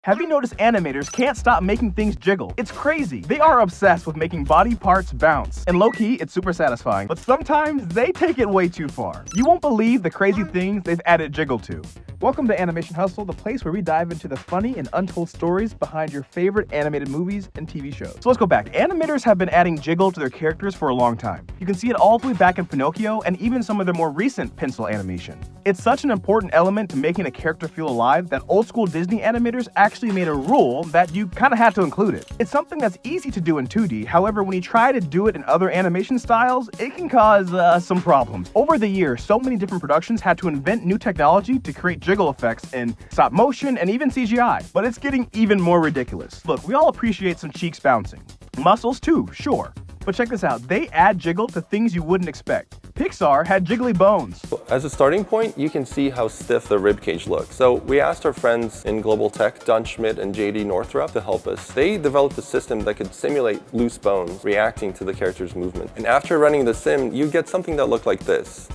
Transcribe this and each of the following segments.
Have you noticed animators can't stop making things jiggle? It's crazy. They are obsessed with making body parts bounce. And low-key, it's super satisfying, but sometimes they take it way too far. You won't believe the crazy things they've added jiggle to. Welcome to Animation Hustle, the place where we dive into the funny and untold stories behind your favorite animated movies and TV shows. So let's go back. Animators have been adding jiggle to their characters for a long time. You can see it all the way back in Pinocchio and even some of their more recent pencil animation. It's such an important element to making a character feel alive that old school Disney animators actually made a rule that you kind of had to include it. It's something that's easy to do in 2D, however, when you try to do it in other animation styles, it can cause some problems. Over the years, so many different productions had to invent new technology to create jiggle effects in stop motion and even CGI, but it's getting even more ridiculous. Look, we all appreciate some cheeks bouncing. Muscles too, sure. But check this out, they add jiggle to things you wouldn't expect. Pixar had jiggly bones. As a starting point, you can see how stiff the ribcage looks. So we asked our friends in Global Tech, Don Schmidt and JD Northrup, to help us. They developed a system that could simulate loose bones reacting to the character's movement. And after running the sim, you get something that looked like this.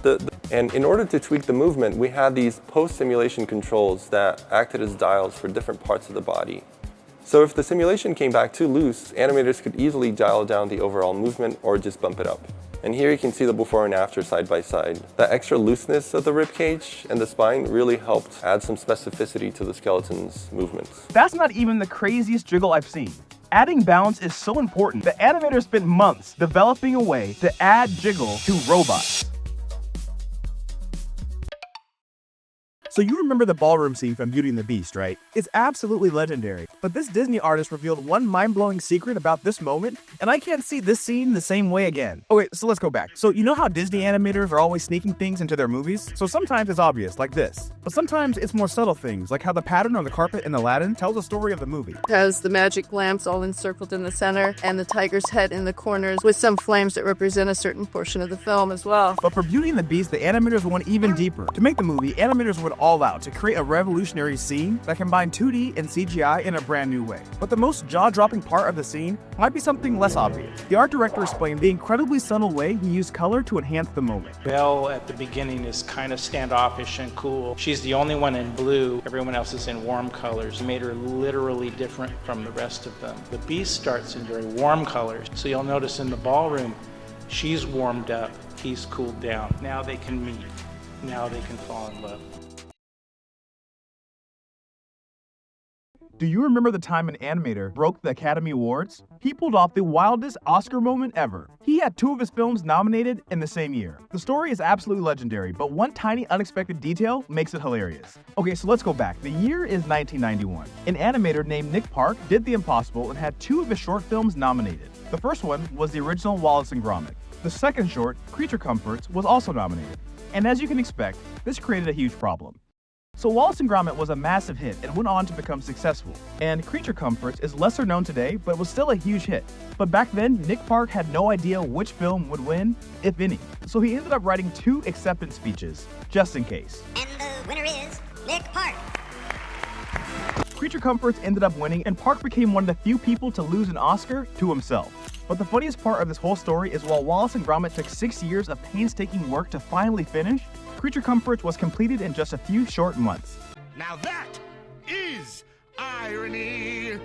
And in order to tweak the movement, we had these post-simulation controls that acted as dials for different parts of the body. So if the simulation came back too loose, animators could easily dial down the overall movement or just bump it up. And here you can see the before and after side by side. The extra looseness of the ribcage and the spine really helped add some specificity to the skeleton's movements. That's not even the craziest jiggle I've seen. Adding bounce is so important that animators spent months developing a way to add jiggle to robots. So you remember the ballroom scene from Beauty and the Beast, right? It's absolutely legendary. But this Disney artist revealed one mind-blowing secret about this moment, and I can't see this scene the same way again. Okay, so let's go back. So you know how Disney animators are always sneaking things into their movies? So sometimes it's obvious, like this. But sometimes it's more subtle things, like how the pattern on the carpet in Aladdin tells the story of the movie. It has the magic lamps all encircled in the center, and the tiger's head in the corners, with some flames that represent a certain portion of the film as well. But for Beauty and the Beast, the animators went even deeper. To make the movie, animators went all out to create a revolutionary scene that combined 2D and CGI in a brand new way. But the most jaw-dropping part of the scene might be something less obvious. The art director explained the incredibly subtle way he used color to enhance the moment. Belle at the beginning is kind of standoffish and cool. She's the only one in blue. Everyone else is in warm colors. Made her literally different from the rest of them. The Beast starts in very warm colors. So you'll notice in the ballroom, she's warmed up, he's cooled down. Now they can meet. Now they can fall in love. Do you remember the time an animator broke the Academy Awards? He pulled off the wildest Oscar moment ever. He had 2 of his films nominated in the same year. The story is absolutely legendary, but one tiny unexpected detail makes it hilarious. Okay, so let's go back. The year is 1991. An animator named Nick Park did the impossible and had 2 of his short films nominated. The first one was the original Wallace and Gromit. The second short, Creature Comforts, was also nominated. And as you can expect, this created a huge problem. So Wallace and Gromit was a massive hit and went on to become successful. And Creature Comforts is lesser known today, but was still a huge hit. But back then, Nick Park had no idea which film would win, if any. So he ended up writing 2 acceptance speeches, just in case. And the winner is Nick Park. Creature Comforts ended up winning, and Park became one of the few people to lose an Oscar to himself. But the funniest part of this whole story is while Wallace and Gromit took 6 years of painstaking work to finally finish, Creature Comforts was completed in just a few short months. Now that is irony.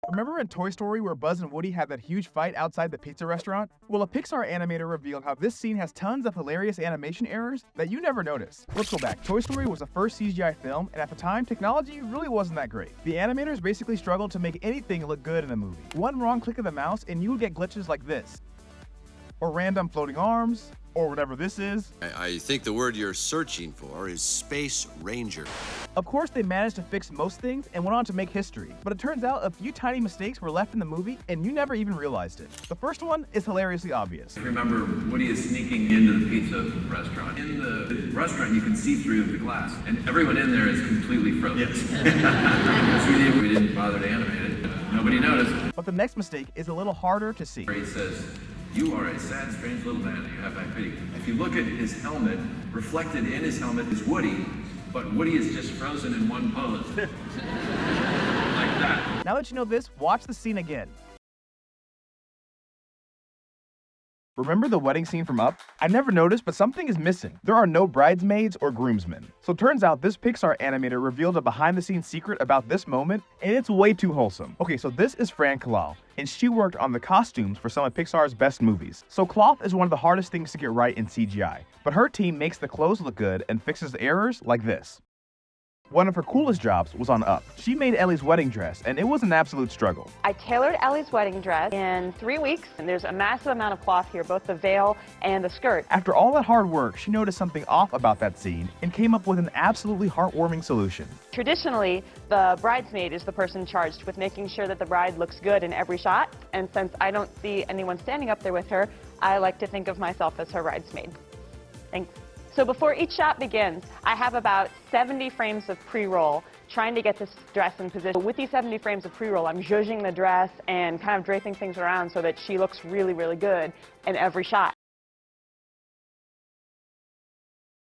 Remember in Toy Story where Buzz and Woody had that huge fight outside the pizza restaurant? Well, a Pixar animator revealed how this scene has tons of hilarious animation errors that you never noticed. Let's go back. Toy Story was the first CGI film, and at the time, technology really wasn't that great. The animators basically struggled to make anything look good in a movie. One wrong click of the mouse and you would get glitches like this. Or random floating arms, or whatever this is. I think the word you're searching for is Space Ranger. Of course, they managed to fix most things and went on to make history, but it turns out a few tiny mistakes were left in the movie and you never even realized it. The first one is hilariously obvious. Remember, Woody is sneaking into the pizza restaurant. In the restaurant, you can see through the glass, and everyone in there is completely frozen. Yes. We didn't bother to animate it. Nobody noticed. But the next mistake is a little harder to see. He says, "You are a sad, strange little man, and you have my pity." If you look at his helmet, reflected in his helmet is Woody, but Woody is just frozen in one pose. Like that. Now that you know this, watch the scene again. Remember the wedding scene from Up? I never noticed, but something is missing. There are no bridesmaids or groomsmen. So turns out this Pixar animator revealed a behind-the-scenes secret about this moment, and it's way too wholesome. Okay, so this is Fran Kalal, and she worked on the costumes for some of Pixar's best movies. So cloth is one of the hardest things to get right in CGI, but her team makes the clothes look good and fixes the errors like this. One of her coolest jobs was on Up. She made Ellie's wedding dress, and it was an absolute struggle. I tailored Ellie's wedding dress in 3 weeks, and there's a massive amount of cloth here, both the veil and the skirt. After all that hard work, she noticed something off about that scene and came up with an absolutely heartwarming solution. Traditionally, the bridesmaid is the person charged with making sure that the bride looks good in every shot, and since I don't see anyone standing up there with her, I like to think of myself as her bridesmaid. Thanks. So before each shot begins, I have about 70 frames of pre-roll trying to get this dress in position. With these 70 frames of pre-roll, I'm zhuzhing the dress and kind of draping things around so that she looks really, really good in every shot.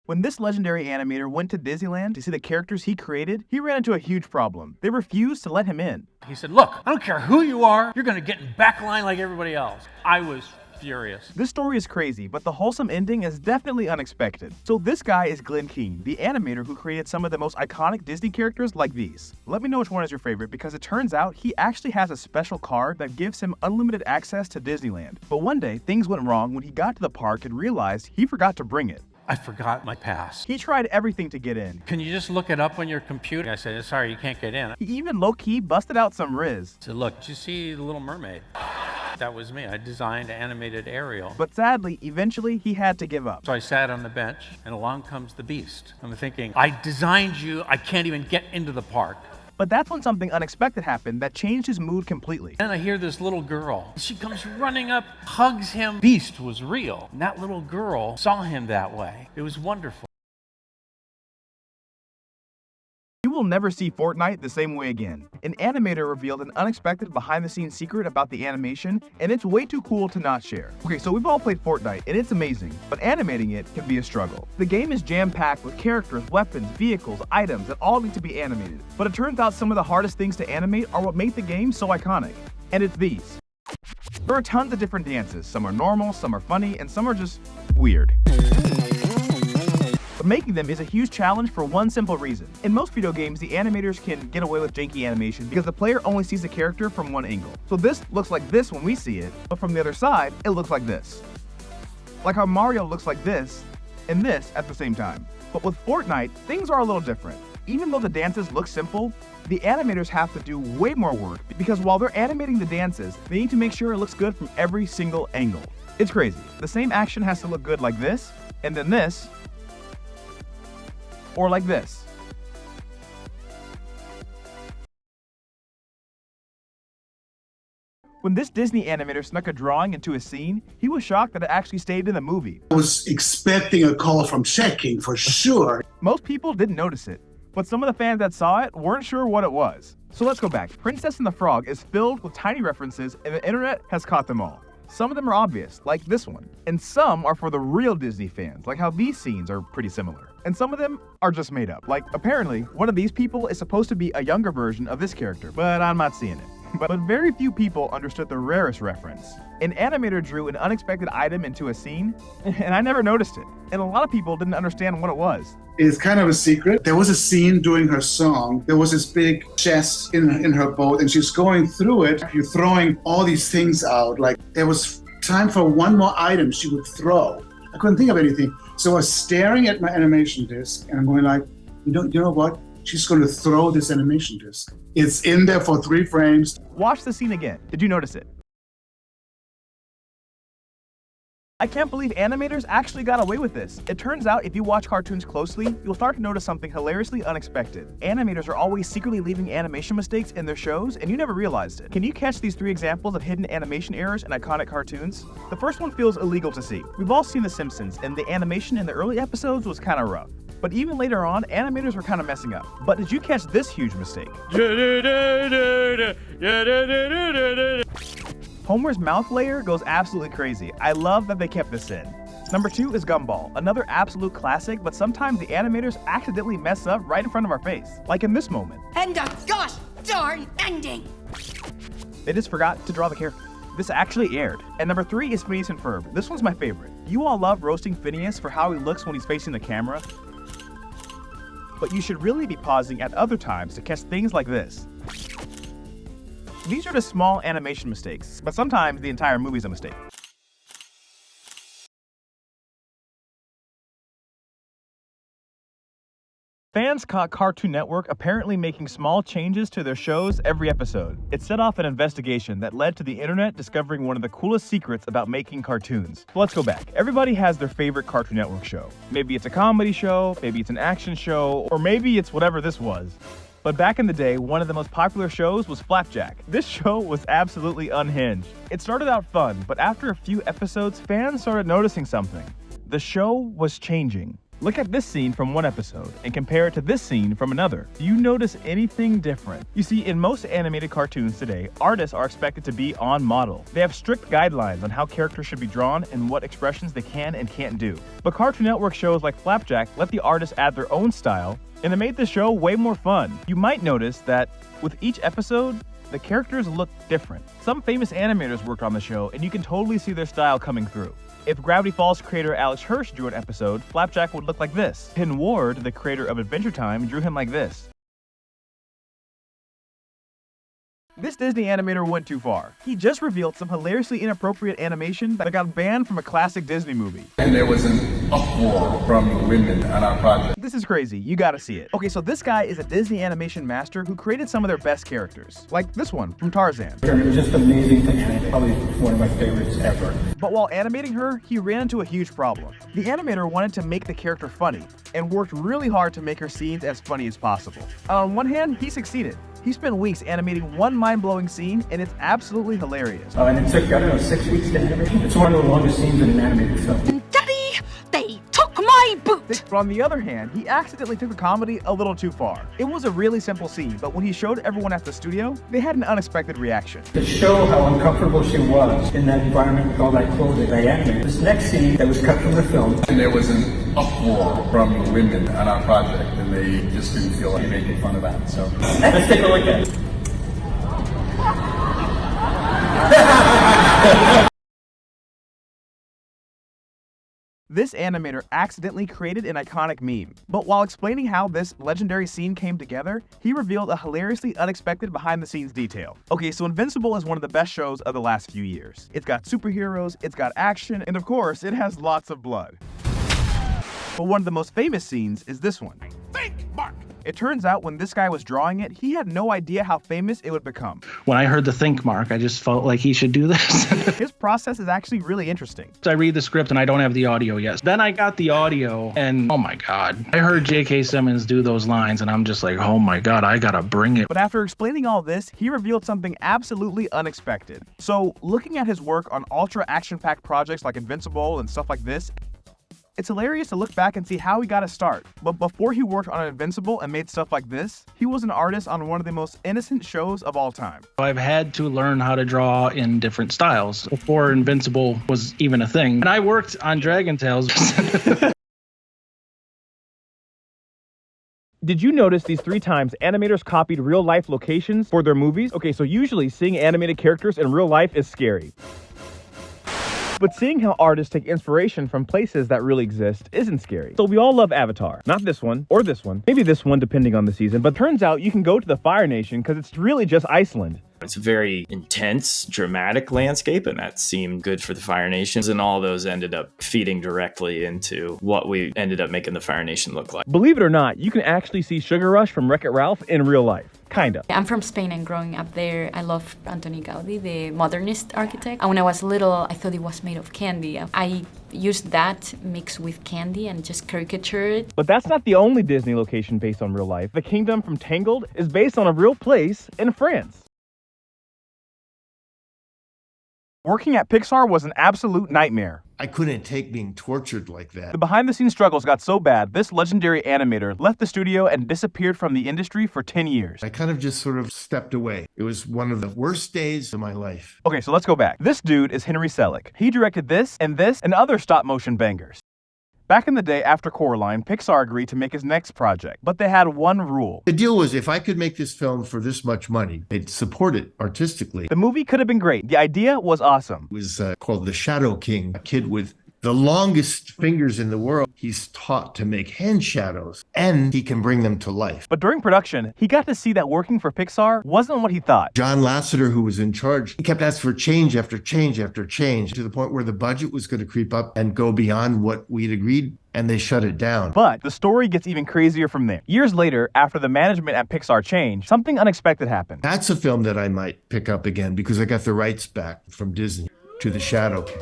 When this legendary animator went to Disneyland to see the characters he created, he ran into a huge problem. They refused to let him in. He said, "Look, I don't care who you are, you're going to get in back line like everybody else." I was furious. This story is crazy, but the wholesome ending is definitely unexpected. So this guy is Glenn Keane, the animator who created some of the most iconic Disney characters like these. Let me know which one is your favorite, because it turns out he actually has a special card that gives him unlimited access to Disneyland. But one day, things went wrong when he got to the park and realized he forgot to bring it. I forgot my pass. He tried everything to get in. Can you just look it up on your computer? I said, "Sorry, you can't get in." He even low-key busted out some Riz. I said, "Look, did you see The Little Mermaid?" That was me. I designed animated Ariel. But sadly, eventually, he had to give up. So I sat on the bench, and along comes the Beast. I'm thinking, I designed you, I can't even get into the park. But that's when something unexpected happened that changed his mood completely. Then I hear this little girl. She comes running up, hugs him. Beast was real. And that little girl saw him that way. It was wonderful. You will never see Fortnite the same way again. An animator revealed an unexpected behind-the-scenes secret about the animation, and it's way too cool to not share. Okay, so we've all played Fortnite, and it's amazing, but animating it can be a struggle. The game is jam-packed with characters, weapons, vehicles, items that all need to be animated. But it turns out some of the hardest things to animate are what make the game so iconic. And it's these. There are tons of different dances. Some are normal, some are funny, and some are just weird. But making them is a huge challenge for one simple reason. In most video games, the animators can get away with janky animation because the player only sees the character from one angle. So this looks like this when we see it, but from the other side, it looks like this. Like how Mario looks like this, and this at the same time. But with Fortnite, things are a little different. Even though the dances look simple, the animators have to do way more work because while they're animating the dances, they need to make sure it looks good from every single angle. It's crazy. The same action has to look good like this, and then this, or like this. When this Disney animator snuck a drawing into a scene, he was shocked that it actually stayed in the movie. I was expecting a call from checking for sure. Most people didn't notice it, but some of the fans that saw it weren't sure what it was. So let's go back. Princess and the Frog is filled with tiny references, and the internet has caught them all. Some of them are obvious, like this one, and some are for the real Disney fans, like how these scenes are pretty similar. And some of them are just made up, like apparently one of these people is supposed to be a younger version of this character, but I'm not seeing it. But very few people understood the rarest reference. An animator drew an unexpected item into a scene, and I never noticed it. And a lot of people didn't understand what it was. It's kind of a secret. There was a scene during her song. There was this big chest in her boat, and she's going through it. You're throwing all these things out. Like there was time for one more item she would throw. I couldn't think of anything. So I was staring at my animation disc, and I'm going like, you know what? She's going to throw this animation disc. It's in there for 3 frames. Watch the scene again. Did you notice it? I can't believe animators actually got away with this. It turns out if you watch cartoons closely, you'll start to notice something hilariously unexpected. Animators are always secretly leaving animation mistakes in their shows, and you never realized it. Can you catch these 3 examples of hidden animation errors in iconic cartoons? The first one feels illegal to see. We've all seen The Simpsons, and the animation in the early episodes was kind of rough. But even later on, animators were kind of messing up. But did you catch this huge mistake? Homer's mouth layer goes absolutely crazy. I love that they kept this in. Number 2 is Gumball, another absolute classic, but sometimes the animators accidentally mess up right in front of our face, like in this moment. And a gosh darn ending! They just forgot to draw the character. This actually aired. And number 3 is Phineas and Ferb. This one's my favorite. You all love roasting Phineas for how he looks when he's facing the camera, but you should really be pausing at other times to catch things like this. These are just small animation mistakes, but sometimes the entire movie's a mistake. Fans caught Cartoon Network apparently making small changes to their shows every episode. It set off an investigation that led to the internet discovering one of the coolest secrets about making cartoons. So let's go back. Everybody has their favorite Cartoon Network show. Maybe it's a comedy show, maybe it's an action show, or maybe it's whatever this was. But back in the day, one of the most popular shows was Flapjack. This show was absolutely unhinged. It started out fun, but after a few episodes, fans started noticing something. The show was changing. Look at this scene from one episode and compare it to this scene from another. Do you notice anything different? You see, in most animated cartoons today, artists are expected to be on model. They have strict guidelines on how characters should be drawn and what expressions they can and can't do. But Cartoon Network shows like Flapjack let the artists add their own style, and it made the show way more fun. You might notice that with each episode, the characters look different. Some famous animators worked on the show, and you can totally see their style coming through. If Gravity Falls creator Alex Hirsch drew an episode, Flapjack would look like this. Ken Ward, the creator of Adventure Time, drew him like this. This Disney animator went too far. He just revealed some hilariously inappropriate animation that got banned from a classic Disney movie. And there was an uproar from the women on our project. This is crazy, you gotta see it. Okay, so this guy is a Disney animation master who created some of their best characters. Like this one, from Tarzan. It was just amazing to animate, probably one of my favorites ever. But while animating her, he ran into a huge problem. The animator wanted to make the character funny, and worked really hard to make her scenes as funny as possible. On one hand, he succeeded. He spent weeks animating one mind-blowing scene, and it's absolutely hilarious. And it took, I don't know, 6 weeks to animate. It's one of the longest scenes in an animated film. Daddy, they took my boot! But on the other hand, he accidentally took the comedy a little too far. It was a really simple scene, but when he showed everyone at the studio, they had an unexpected reaction. To show how uncomfortable she was in that environment with all that clothing, they animated this next scene that was cut from the film. And there was an uproar from the women on our project, and they just didn't feel like making fun of that. So let's take a look at it. This animator accidentally created an iconic meme. But while explaining how this legendary scene came together, he revealed a hilariously unexpected behind-the-scenes detail. Okay, so Invincible is one of the best shows of the last few years. It's got superheroes, it's got action, and of course, it has lots of blood. But one of the most famous scenes is this one. Think, Mark! It turns out when this guy was drawing it, he had no idea how famous it would become. When I heard the think mark, I just felt like he should do this. His process is actually really interesting. I read the script and I don't have the audio yet. Then I got the audio and oh my God, I heard J.K. Simmons do those lines and I'm just like, oh my God, I gotta bring it. But after explaining all this, he revealed something absolutely unexpected. So looking at his work on ultra action-packed projects like Invincible and stuff like this, it's hilarious to look back and see how he got his start. But before he worked on Invincible and made stuff like this, he was an artist on one of the most innocent shows of all time. I've had to learn how to draw in different styles before Invincible was even a thing. And I worked on Dragon Tales. Did you notice these 3 times animators copied real-life locations for their movies? Okay, so usually seeing animated characters in real life is scary. But seeing how artists take inspiration from places that really exist isn't scary. So we all love Avatar. Not this one, or this one. Maybe this one, depending on the season. But turns out you can go to the Fire Nation because it's really just Iceland. It's a very intense, dramatic landscape, and that seemed good for the Fire Nations, and all those ended up feeding directly into what we ended up making the Fire Nation look like. Believe it or not, you can actually see Sugar Rush from Wreck-It Ralph in real life. Kinda. I'm from Spain, and growing up there, I love Antoni Gaudi, the modernist architect. And when I was little, I thought it was made of candy. I used that mixed with candy and just caricature it. But that's not the only Disney location based on real life. The kingdom from Tangled is based on a real place in France. Working at Pixar was an absolute nightmare. I couldn't take being tortured like that. The behind-the-scenes struggles got so bad, this legendary animator left the studio and disappeared from the industry for 10 years. I kind of just sort of stepped away. It was one of the worst days of my life. Okay, so let's go back. This dude is Henry Selick. He directed this and other stop-motion bangers. Back in the day after Coraline, Pixar agreed to make his next project, but they had one rule. The deal was if I could make this film for this much money, they'd support it artistically. The movie could have been great. The idea was awesome. It was called The Shadow King, a kid with the longest fingers in the world. He's taught to make hand shadows, and he can bring them to life. But during production, he got to see that working for Pixar wasn't what he thought. John Lasseter, who was in charge, he kept asking for change after change after change, to the point where the budget was going to creep up and go beyond what we'd agreed, and they shut it down. But the story gets even crazier from there. Years later, after the management at Pixar changed, something unexpected happened. That's a film that I might pick up again because I got the rights back from Disney to The Shadow King.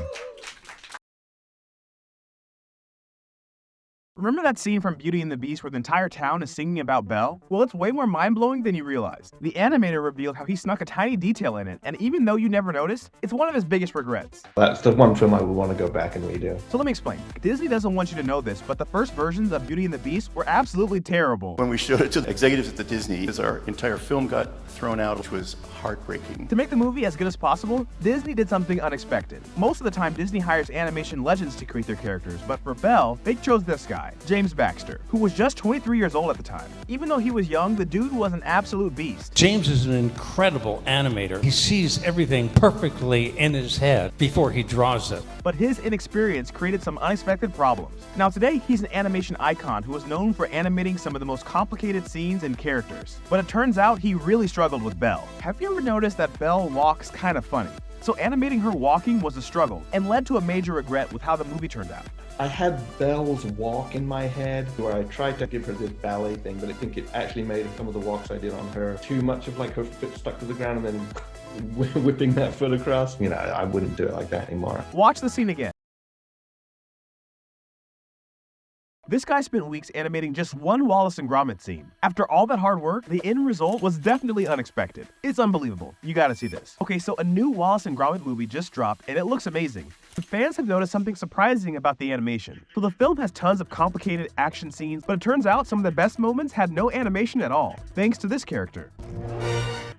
Remember that scene from Beauty and the Beast where the entire town is singing about Belle? Well, it's way more mind-blowing than you realize. The animator revealed how he snuck a tiny detail in it, and even though you never noticed, it's one of his biggest regrets. That's the one film I would want to go back and redo. So let me explain. Disney doesn't want you to know this, but the first versions of Beauty and the Beast were absolutely terrible. When we showed it to the executives at the Disney, our entire film got thrown out, which was heartbreaking. To make the movie as good as possible, Disney did something unexpected. Most of the time, Disney hires animation legends to create their characters, but for Belle, they chose this guy, James Baxter, who was just 23 years old at the time. Even though he was young, the dude was an absolute beast. James is an incredible animator. He sees everything perfectly in his head before he draws it. But his inexperience created some unexpected problems. Now today, he's an animation icon who is known for animating some of the most complicated scenes and characters. But it turns out he really struggled with Belle. Have you ever noticed that Belle walks kind of funny? So animating her walking was a struggle and led to a major regret with how the movie turned out. I had Belle's walk in my head where I tried to give her this ballet thing, but I think it actually made some of the walks I did on her too much of like her foot stuck to the ground and then whipping that foot across. You know, I wouldn't do it like that anymore. Watch the scene again. This guy spent weeks animating just one Wallace and Gromit scene. After all that hard work, the end result was definitely unexpected. It's unbelievable. You gotta see this. Okay, so a new Wallace and Gromit movie just dropped, and it looks amazing. The fans have noticed something surprising about the animation. So the film has tons of complicated action scenes, but it turns out some of the best moments had no animation at all, thanks to this character.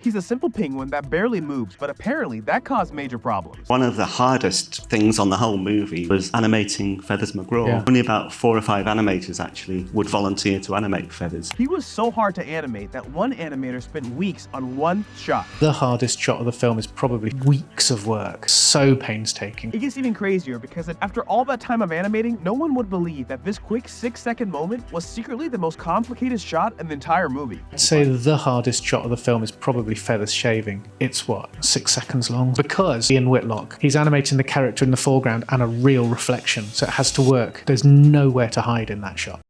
He's a simple penguin that barely moves, but apparently that caused major problems. One of the hardest things on the whole movie was animating Feathers McGraw. Yeah. Only about 4 or 5 animators actually would volunteer to animate Feathers. He was so hard to animate that one animator spent weeks on one shot. The hardest shot of the film is probably weeks of work. So painstaking. It gets even crazier because after all that time of animating, no one would believe that this quick 6-second moment was secretly the most complicated shot in the entire movie. I'd say the hardest shot of the film is probably Feathers shaving. It's what, 6 seconds long? Because Ian Whitlock, he's animating the character in the foreground and a real reflection, so it has to work. There's nowhere to hide in that shot.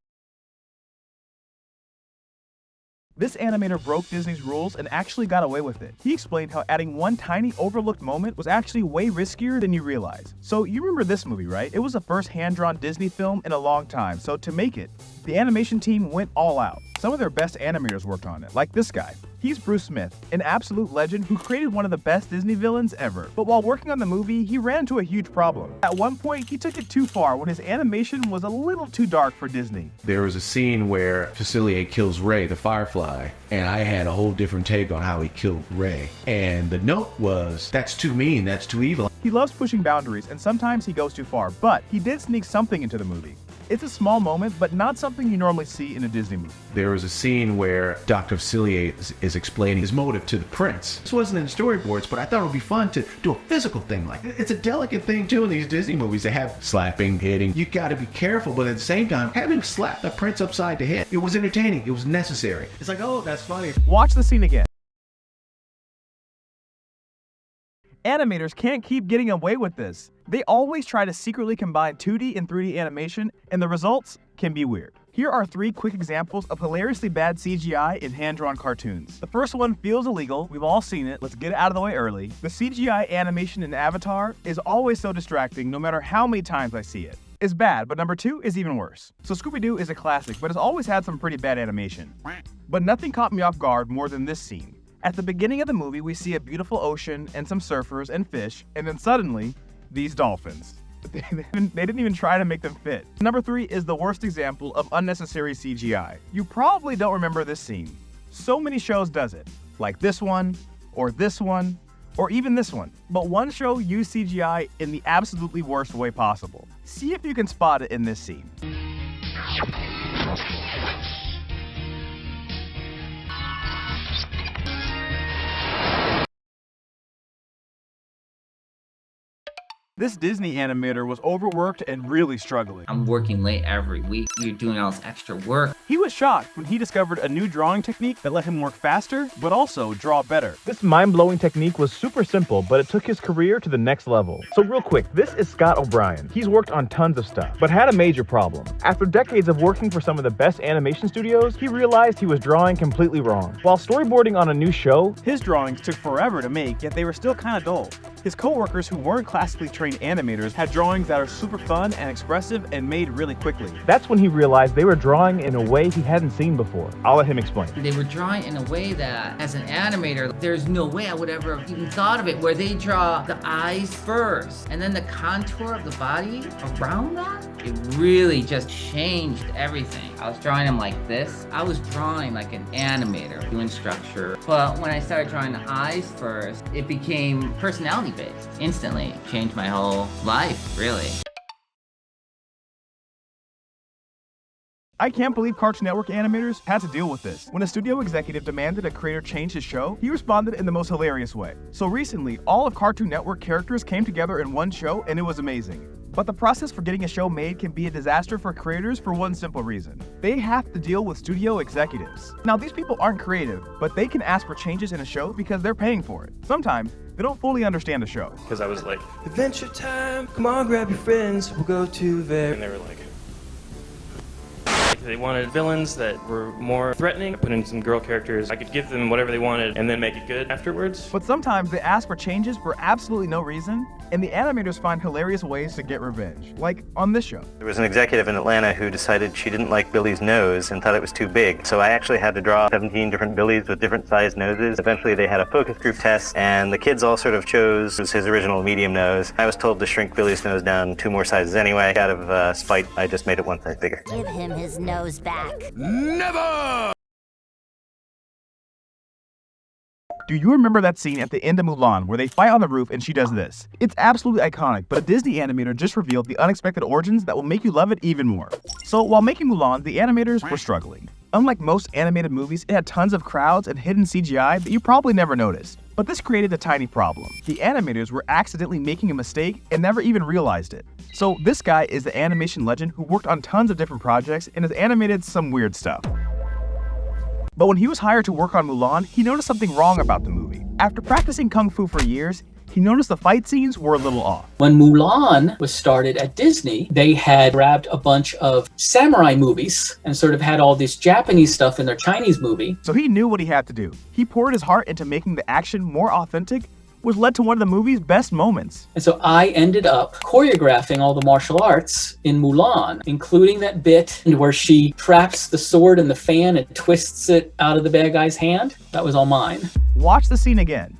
This animator broke Disney's rules and actually got away with it. He explained how adding one tiny overlooked moment was actually way riskier than you realize. So you remember this movie, right? It was the first hand-drawn Disney film in a long time, so to make it, the animation team went all out. Some of their best animators worked on it, like this guy. He's Bruce Smith, an absolute legend who created one of the best Disney villains ever. But while working on the movie, he ran into a huge problem. At one point, he took it too far when his animation was a little too dark for Disney. There was a scene where Facilier kills Ray, the Firefly, and I had a whole different take on how he killed Ray. And the note was, that's too mean, that's too evil. He loves pushing boundaries, and sometimes he goes too far, but he did sneak something into the movie. It's a small moment, but not something you normally see in a Disney movie. There was a scene where Dr. Facilier is explaining his motive to the prince. This wasn't in the storyboards, but I thought it would be fun to do a physical thing. Like, it's a delicate thing too in these Disney movies. They have slapping, hitting. You gotta be careful, but at the same time, having slapped the prince upside the head, it was entertaining, it was necessary. It's like, oh, that's funny. Watch the scene again. Animators can't keep getting away with this. They always try to secretly combine 2D and 3D animation, and the results can be weird. Here are 3 quick examples of hilariously bad CGI in hand-drawn cartoons. The first one feels illegal, we've all seen it, let's get it out of the way early. The CGI animation in Avatar is always so distracting no matter how many times I see it. It's bad, but number 2 is even worse. So Scooby-Doo is a classic, but it's always had some pretty bad animation. But nothing caught me off guard more than this scene. At the beginning of the movie, we see a beautiful ocean and some surfers and fish, and then suddenly, these dolphins. They didn't even try to make them fit. Number 3 is the worst example of unnecessary CGI. You probably don't remember this scene. So many shows does it, like this one, Or even this one. But one show used CGI in the absolutely worst way possible. See if you can spot it in this scene. This Disney animator was overworked and really struggling. I'm working late every week. You're doing all this extra work. He was shocked when he discovered a new drawing technique that let him work faster, but also draw better. This mind-blowing technique was super simple, but it took his career to the next level. So real quick, this is Scott O'Brien. He's worked on tons of stuff, but had a major problem. After decades of working for some of the best animation studios, he realized he was drawing completely wrong. While storyboarding on a new show, his drawings took forever to make, yet they were still kind of dull. His co-workers who weren't classically trained animators had drawings that are super fun and expressive and made really quickly. That's when he realized they were drawing in a way he hadn't seen before. I'll let him explain. They were drawing in a way that, as an animator, there's no way I would ever have even thought of it, where they draw the eyes first and then the contour of the body around that. It really just changed everything. I was drawing them like this. I was drawing like an animator, doing structure. But when I started drawing the eyes first, it became personality based. Instantly changed my whole life, really. I can't believe Cartoon Network animators had to deal with this. When a studio executive demanded a creator change his show, he responded in the most hilarious way. So recently, all of Cartoon Network characters came together in one show, and it was amazing. But the process for getting a show made can be a disaster for creators for one simple reason. They have to deal with studio executives. Now, these people aren't creative, but they can ask for changes in a show because they're paying for it. Sometimes, they don't fully understand the show. Because I was like, adventure time, come on, grab your friends, we'll go to there. And they were like, they wanted villains that were more threatening. I put in some girl characters. I could give them whatever they wanted and then make it good afterwards. But sometimes they ask for changes for absolutely no reason, and the animators find hilarious ways to get revenge, like on this show. There was an executive in Atlanta who decided she didn't like Billy's nose and thought it was too big. So I actually had to draw 17 different Billys with different sized noses. Eventually they had a focus group test, and the kids all sort of chose his original medium nose. I was told to shrink Billy's nose down 2 more sizes anyway. Out of spite, I just made it 1 size bigger. Give him his nose back. Never! Do you remember that scene at the end of Mulan where they fight on the roof and she does this? It's absolutely iconic, but a Disney animator just revealed the unexpected origins that will make you love it even more. So while making Mulan, the animators were struggling. Unlike most animated movies, it had tons of crowds and hidden CGI that you probably never noticed. But this created a tiny problem. The animators were accidentally making a mistake and never even realized it. So this guy is the animation legend who worked on tons of different projects and has animated some weird stuff. But when he was hired to work on Mulan, he noticed something wrong about the movie. After practicing Kung Fu for years, he noticed the fight scenes were a little off. When Mulan was started at Disney, they had grabbed a bunch of samurai movies and sort of had all this Japanese stuff in their Chinese movie. So he knew what he had to do. He poured his heart into making the action more authentic, which led to one of the movie's best moments. And so I ended up choreographing all the martial arts in Mulan, including that bit where she traps the sword in the fan and twists it out of the bad guy's hand. That was all mine. Watch the scene again.